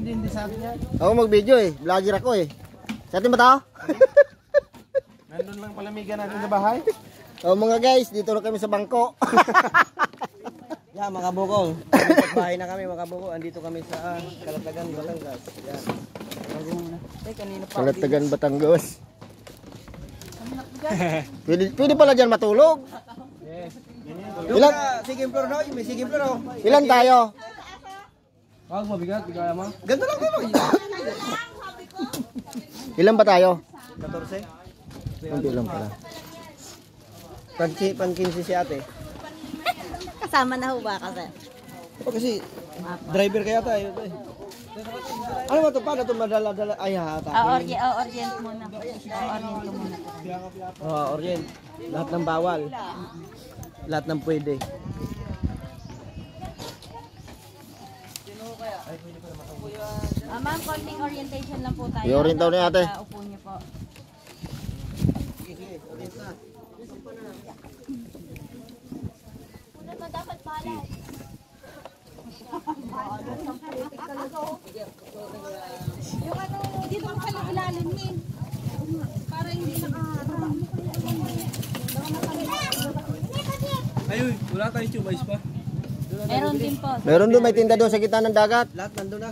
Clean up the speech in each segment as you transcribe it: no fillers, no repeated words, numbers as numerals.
hindi sa atin yan. Ako mag-video eh. Vlogger ako eh. Sa atin ba tao? Nandun lang palamigan natin sa bahay. O mga guys, dito na kami sa bangko. Yan mga bukong. Bahay na kami mga bukong. Andito kami sa Kalatagan, Batangas. Yan. Kalatagan, Batangas. Pwede pala dyan matulog. Yes. Ilan? Sige floor no? May sige floor no? Ilan tayo? Wag mabigat, bigay mo. Ganto lang kayo. Ilan ba tayo? 14. Hindi lang pala. Pang-15 si ate. Kasama na ho ba kasi? O kasi driver kaya tayo. Ano ba ito? Paano ito madala-dala? Ay hata. Orient muna. Orient ko muna. Orient. Lahat ng bawal. Lahat ng pwede. Ma'am, konting orientation lang po tayo. I-orient daw ni ate. Upo niyo po. Yung ano, dito ka pala ilalim ni. Para hindi Ayun, wala tayong tubais pa. Meron din po. Meron doon, may tinda doon sa gitna ng dagat. Lahat nandun na.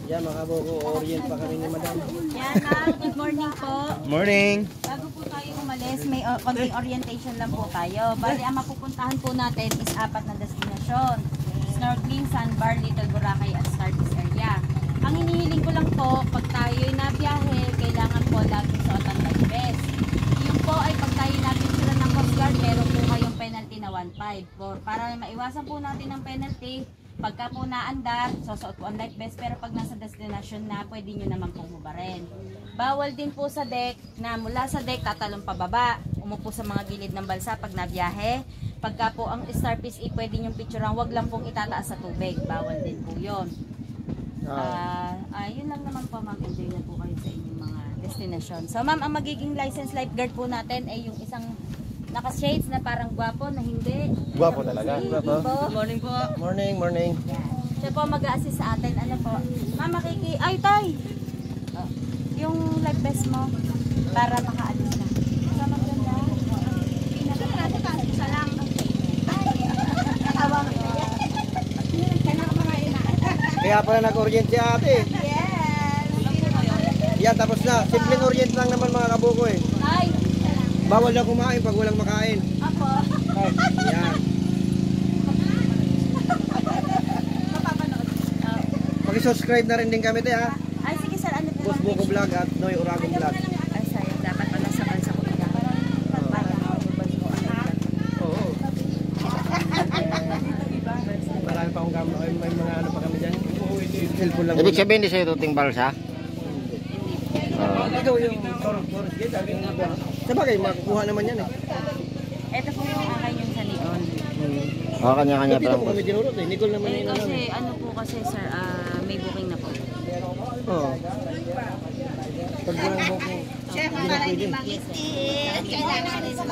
Yan mga buko, orient pa kami ni madam. Yan ma'am, good morning po. Morning. Bago po tayo umalis, may konting orientation lang po tayo. Bali, ang mapupuntahan po natin is 4 na destinasyon. Snorkeling, Sandbar, Little Boracay at Sardis area. Ang hinihiling ko lang po, pag tayo'y nabiyahe, kailangan po laging suotan life vest. Yung po ay pag tayo natin sila ng Coast Guard, meron po kayong penalty na 1.5. Para maiwasan po natin ang penalty, pagka po naandar, susuot po ang life vest, pero pag nasa destination na, pwede nyo naman pong hubarin. Bawal din po sa deck na mula sa deck tatalong pababa, umupo sa mga gilid ng balsa pag nabiyahe. Pagka po ang starfish pwede nyo picturean, wag lang pong itataas sa tubig, bawal din po yun. Yun lang naman po ma'am, enjoy na po kayo sa inyong mga destination. So ma'am, ang magiging license lifeguard po natin ay yung isang naka-shades na parang gwapo na hindi. Gwapo talaga. Good Morning po. Morning. Siya po mag-a-assist sa atin. Ano po? Ma'am, ay tay! Yung life vest mo para makaalis na. Sama ko na. Isa lang. Awang ito yan. Kaya pala nag-orient si ate. Yes! Yan, tapos na. Simpleng orient lang naman mga kabuko eh. Ay! Bawal na kumain pag walang makain. Apo. Yan. Pag-subscribe na rin din kami te ha. Ay, sige sir. Ano po? Boss Buko Vlog at Noy Uragon Vlog. Ay, sayang. Dapat pala sa bansa ko na. Oo. Marami pa akong gamit. May mga ano pa kami dyan. Cellphone lang. Ibig sabihin di sa'yo tuting balsa? Ikaw yung Forest Gate. Sabagay, makukuha naman yan eh. Ito po yung akin yung sa neon. Kanya-kanya Dito pa po kami dinurot eh. Nicole naman Eh, yung ano. kasi ano po kasi sir, may booking na po. Oo. Pag walang buko. Chef, para hindi mangitis. Kailangan rin sa